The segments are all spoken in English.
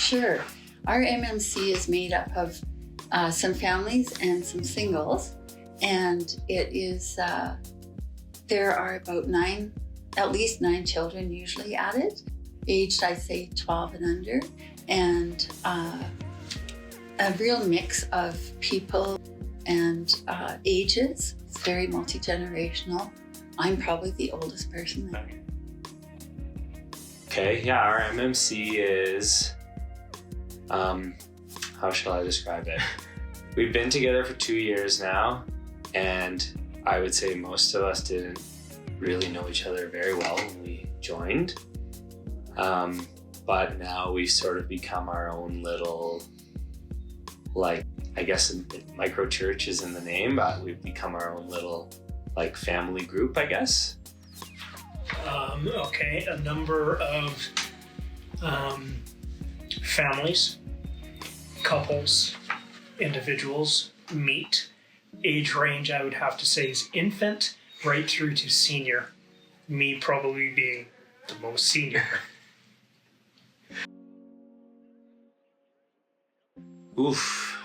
Sure. Our MMC is made up of some families and some singles, and it is, there are about at least nine children usually at it, aged, I'd say, 12 and under, and a real mix of people and ages. It's very multi-generational. I'm probably the oldest person there. Okay, yeah, our MMC is, how shall I describe it? We've been together for 2 years now, and I would say most of us didn't really know each other very well when we joined. But now we've sort of become our own little, like, I guess micro-church is in the name, but we've become our own little, like, family group, I guess. Okay, a number of families, couples, individuals meet. Age range, I would have to say, is infant right through to senior. Me probably being the most senior. Oof.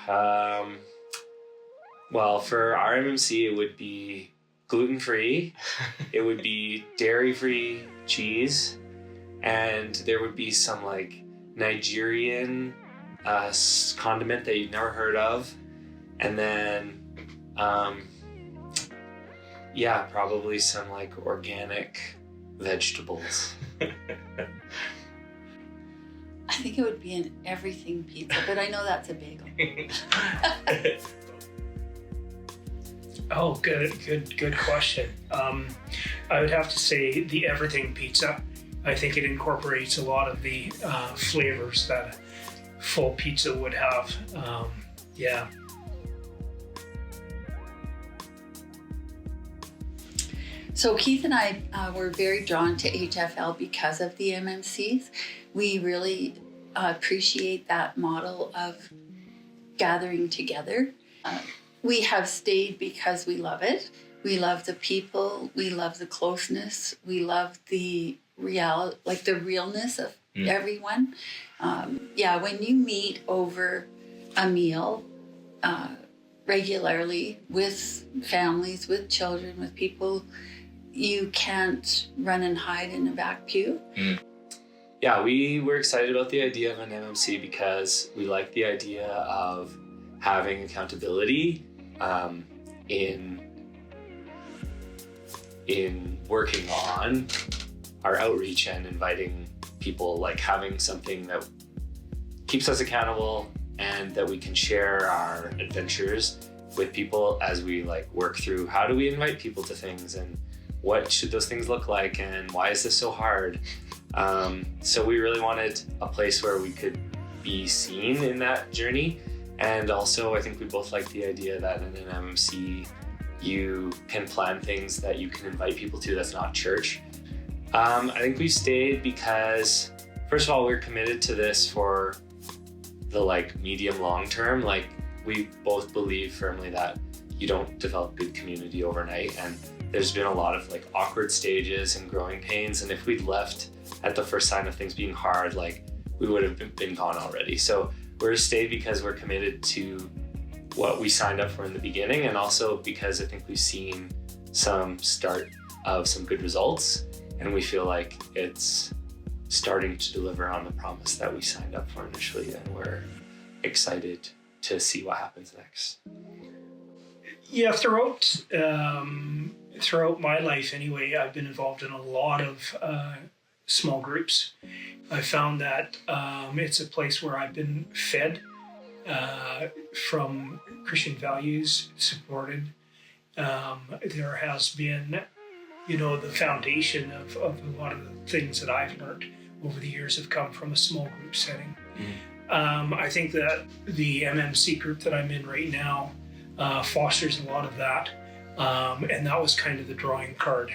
Well, for our MMC, it would be gluten-free, it would be dairy-free cheese, and there would be some like Nigerian condiment that you've never heard of, and then yeah, probably some like organic vegetables. I think it would be an everything pizza, but I know that's a bagel. Oh, good question. I would have to say the everything pizza. I think it incorporates a lot of the flavors that a full pizza would have. Yeah. So Keith and I were very drawn to HFL because of the MMCs. We really appreciate that model of gathering together. We have stayed because we love it. We love the people. We love the closeness. We love the realness of everyone. Yeah, when you meet over a meal regularly with families, with children, with people, you can't run and hide in a back pew. Yeah, we were excited about the idea of an MMC because we like the idea of having accountability in working on our outreach and inviting people, like having something that keeps us accountable and that we can share our adventures with people as we like work through how do we invite people to things and what should those things look like and why is this so hard. So we really wanted a place where we could be seen in that journey. And also, I think we both like the idea that in an MMC, you can plan things that you can invite people to that's not church. I think we stayed because, first of all, we're committed to this for the like medium long term. Like we both believe firmly that you don't develop good community overnight. And there's been a lot of like awkward stages and growing pains. And if we'd left at the first sign of things being hard, like we would have been gone already. So we're stayed because we're committed to what we signed up for in the beginning, and also because I think we've seen some start of some good results, and we feel like it's starting to deliver on the promise that we signed up for initially, and we're excited to see what happens next. Yeah, throughout my life anyway, I've been involved in a lot of small groups. I found that it's a place where I've been fed from Christian values, supported. There has been, the foundation of a lot of the things that I've learned over the years have come from a small group setting. I think that the MMC group that I'm in right now fosters a lot of that, and that was kind of the drawing card.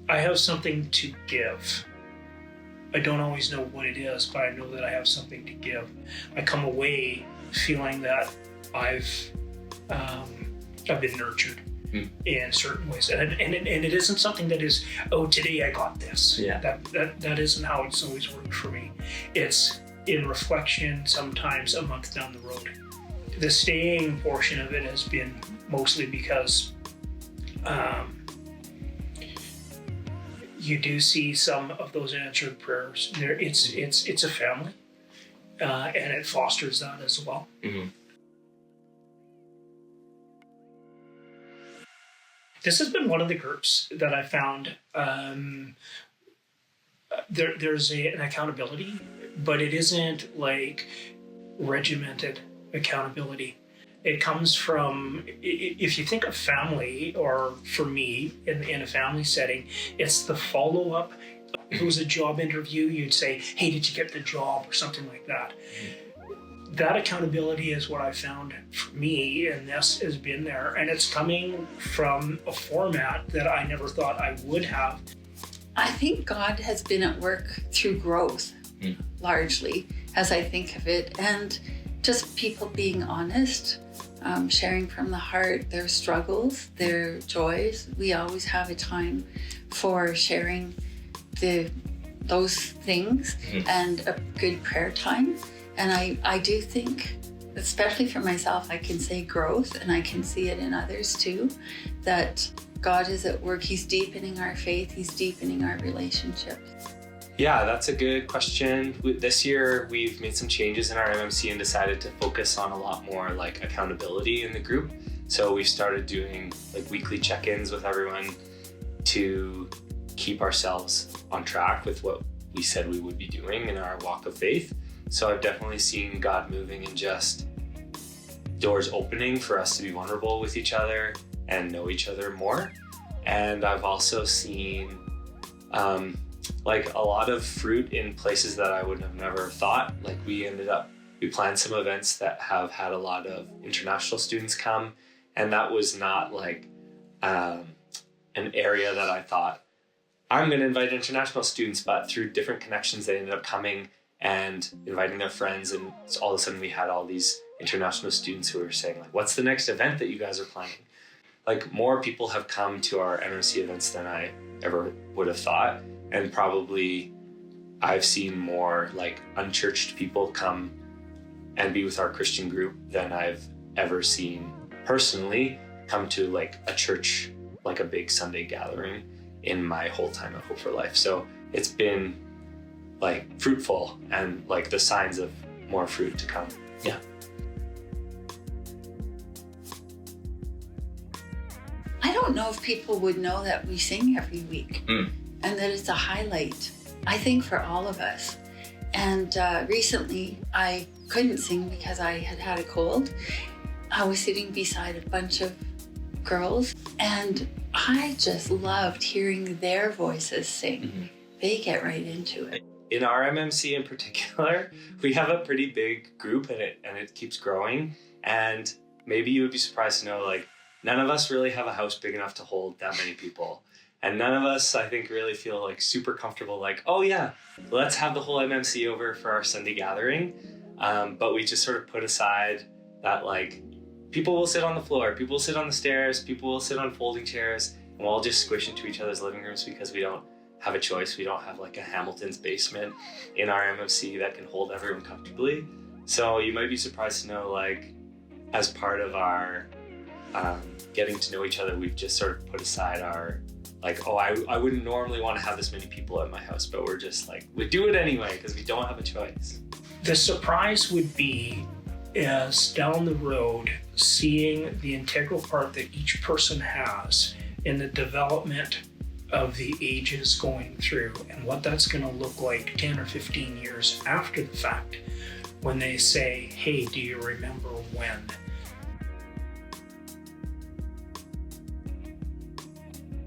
I have something to give. I don't always know what it is, but I know that I have something to give. I come away feeling that I've been nurtured in certain ways, and it isn't something that is, oh, today I got this. Yeah. That isn't how it's always worked for me. It's in reflection, sometimes a month down the road. The staying portion of it has been mostly because you do see some of those answered prayers. It's a family, and it fosters that as well. Mm-hmm. This has been one of the groups that I found there's an accountability, but it isn't like regimented accountability. It comes from, if you think of family, or for me, in a family setting, it's the follow-up. If it was a job interview, you'd say, hey, did you get the job, or something like that. That accountability is what I found for me, and this has been there. And it's coming from a format that I never thought I would have. I think God has been at work through growth, largely, as I think of it, and just people being honest, sharing from the heart their struggles, their joys. We always have a time for sharing those things and a good prayer time. And I do think, especially for myself, I can say growth, and I can see it in others too, that God is at work. He's deepening our faith. He's deepening our relationships. Yeah, that's a good question. This year, we've made some changes in our MMC and decided to focus on a lot more like accountability in the group. So we've started doing like weekly check-ins with everyone to keep ourselves on track with what we said we would be doing in our walk of faith. So I've definitely seen God moving and just doors opening for us to be vulnerable with each other and know each other more. And I've also seen like a lot of fruit in places that I would have never thought. Like we planned some events that have had a lot of international students come, and that was not like an area that I thought I'm going to invite international students, but through different connections they ended up coming and inviting their friends, and so all of a sudden we had all these international students who were saying like, what's the next event that you guys are planning? Like more people have come to our MMC events than I ever would have thought. And probably I've seen more like unchurched people come and be with our Christian group than I've ever seen personally come to like a church, like a big Sunday gathering in my whole time at Hope for Life. So it's been like fruitful and like the signs of more fruit to come. Yeah. I don't know if people would know that we sing every week and that it's a highlight, I think, for all of us. And recently I couldn't sing because I had a cold. I was sitting beside a bunch of girls and I just loved hearing their voices sing. They get right into it. In our MMC in particular, we have a pretty big group and it keeps growing. And maybe you would be surprised to know, like, none of us really have a house big enough to hold that many people. And none of us, I think, really feel like super comfortable, like, oh yeah, let's have the whole MMC over for our Sunday gathering. But we just sort of put aside that like, people will sit on the floor, people will sit on the stairs, people will sit on folding chairs, and we'll all just squish into each other's living rooms because we don't have a choice. We don't have like a Hamilton's basement in our MMC that can hold everyone comfortably. So you might be surprised to know, like, as part of our getting to know each other, we've just sort of put aside our like, oh, I wouldn't normally want to have this many people at my house, but we're just like, we do it anyway because we don't have a choice. The surprise would be is down the road seeing the integral part that each person has in the development of the ages going through, and what that's going to look like 10 or 15 years after the fact when they say, hey, do you remember when?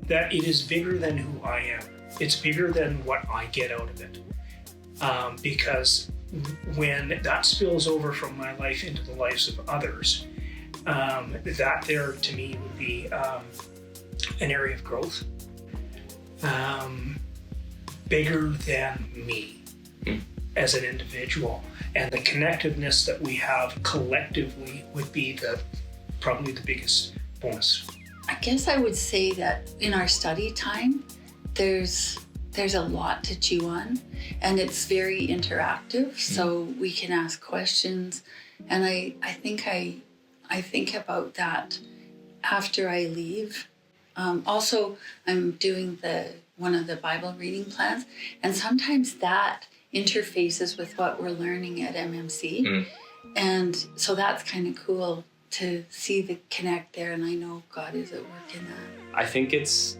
That it is bigger than who I am. It's bigger than what I get out of it. Because when that spills over from my life into the lives of others, that there to me would be an area of growth. Bigger than me as an individual. And the connectiveness that we have collectively would be probably the biggest bonus. I guess I would say that in our study time, there's there's a lot to chew on, and it's very interactive, so we can ask questions. And I think about that after I leave. Also, I'm doing one of the Bible reading plans, and sometimes that interfaces with what we're learning at MMC. And so that's kind of cool to see the connect there, and I know God is at work in that. I think it's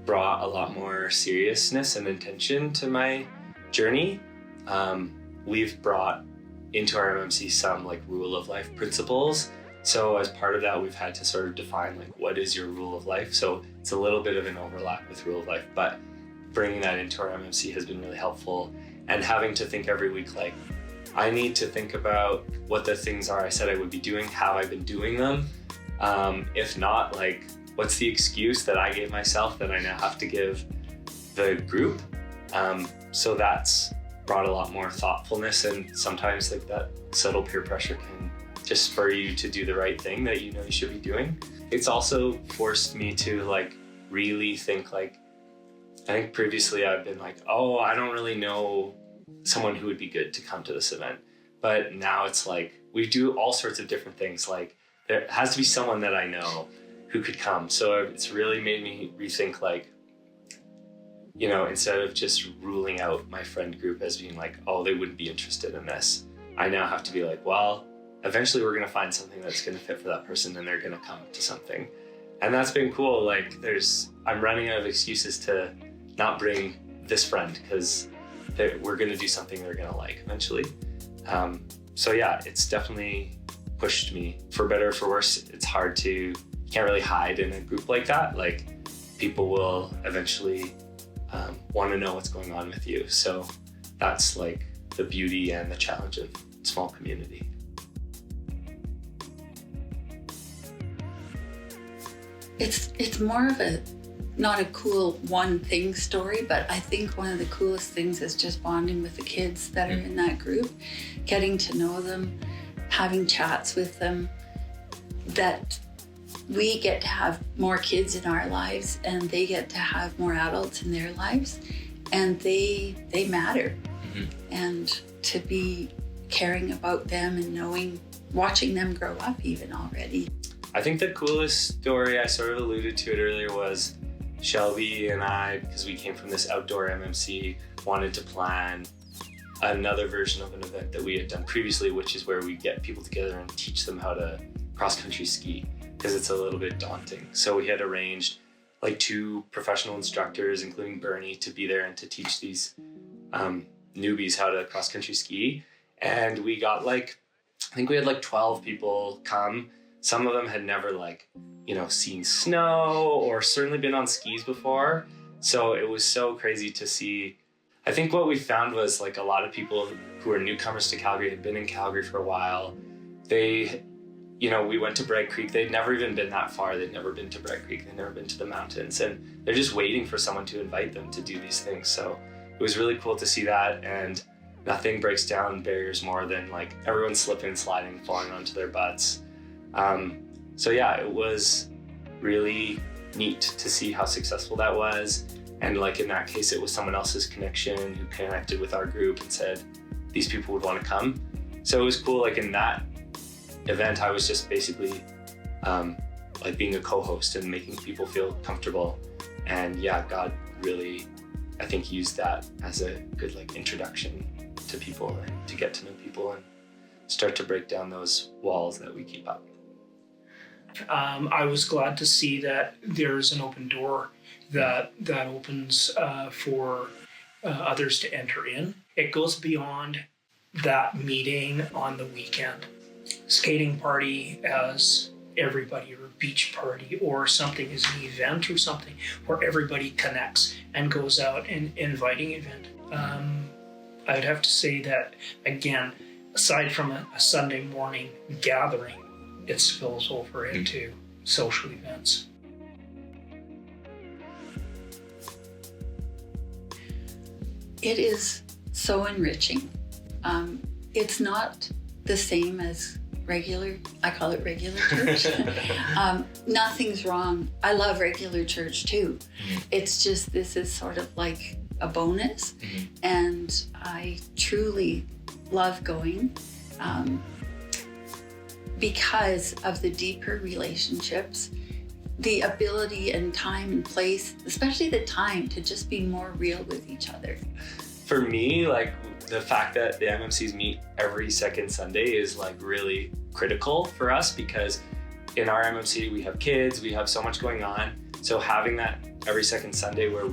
brought a lot more seriousness and intention to my journey. We've brought into our MMC some like rule of life principles. So as part of that, we've had to sort of define like, what is your rule of life? So it's a little bit of an overlap with rule of life, but bringing that into our MMC has been really helpful. And having to think every week, like, I need to think about what the things are I said I would be doing. Have I been doing them? If not, like, what's the excuse that I gave myself that I now have to give the group? So that's brought a lot more thoughtfulness, and sometimes like that subtle peer pressure can just spur you to do the right thing that you know you should be doing. It's also forced me to like really think, like, I think previously I've been like, oh, I don't really know someone who would be good to come to this event. But now it's like, we do all sorts of different things. Like, there has to be someone that I know who could come. So it's really made me rethink, like, you know, instead of just ruling out my friend group as being like, oh, they wouldn't be interested in this, I now have to be like, well, eventually we're going to find something that's going to fit for that person, and they're going to come to something. And that's been cool. Like, I'm running out of excuses to not bring this friend, because we're going to do something they're going to like eventually. So yeah, it's definitely pushed me, for better or for worse. It's hard you can't really hide in a group like that. Like, people will eventually want to know what's going on with you. So that's like the beauty and the challenge of small community. It's more of not a cool one thing story, but I think one of the coolest things is just bonding with the kids that are in that group, getting to know them, having chats with them, that we get to have more kids in our lives and they get to have more adults in their lives, and they matter. And to be caring about them and watching them grow up even already. I think the coolest story, I sort of alluded to it earlier, was Shelby and I, because we came from this outdoor MMC, wanted to plan another version of an event that we had done previously, which is where we get people together and teach them how to cross-country ski, because it's a little bit daunting. So we had arranged like 2 professional instructors, including Bernie, to be there and to teach these newbies how to cross-country ski. And we got I think we had 12 people come. Some of them had never seen snow or certainly been on skis before. So it was so crazy to see. I think what we found was a lot of people who are newcomers to Calgary had been in Calgary for a while. We went to Bragg Creek. They'd never even been that far. They'd never been to Bragg Creek. They'd never been to the mountains. And they're just waiting for someone to invite them to do these things. So it was really cool to see that. And nothing breaks down barriers more than everyone slipping and sliding, falling onto their butts. So yeah, it was really neat to see how successful that was. And in that case, it was someone else's connection who connected with our group and said, these people would want to come. So it was cool. In that event, I was just basically being a co-host and making people feel comfortable. And yeah, God really, I think, used that as a good introduction to people and to get to know people and start to break down those walls that we keep up. I was glad to see that there's an open door that opens for others to enter in. It goes beyond that meeting on the weekend. Skating party as everybody, or beach party, or something is an event or something where everybody connects and goes out and inviting event. I would have to say that, again, aside from a Sunday morning gathering, it spills over into social events. It is so enriching. It's not the same as I call it regular church. Nothing's wrong. I love regular church too. It's just, this is sort of a bonus. And I truly love going because of the deeper relationships, the ability and time and place, especially the time to just be more real with each other. For me, like the fact that the MMCs meet every second Sunday is like really critical for us, because in our MMC we have kids, we have so much going on. So having that every second Sunday where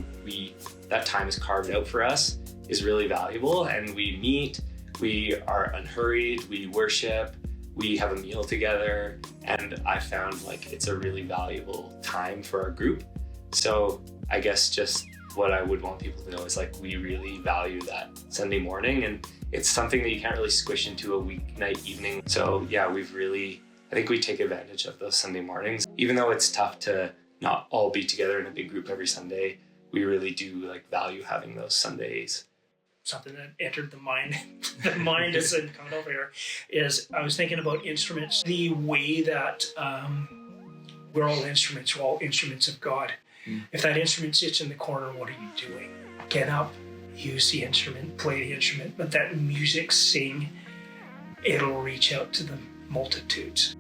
that time is carved out for us is really valuable. And we meet, we are unhurried, we worship, we have a meal together, and I found like it's a really valuable time for our group. So I guess just what I would want people to know is like we really value that Sunday morning, and it's something that you can't really squish into a weeknight evening. So yeah, I think we take advantage of those Sunday mornings. Even though it's tough to not all be together in a big group every Sunday, we really do like value having those Sundays. Something that entered the mind as I'm coming over here is I was thinking about instruments. The way that we're all instruments, we're all instruments of God. If that instrument sits in the corner, what are you doing? Get up, use the instrument, play the instrument, let that music sing. It'll reach out to the multitudes.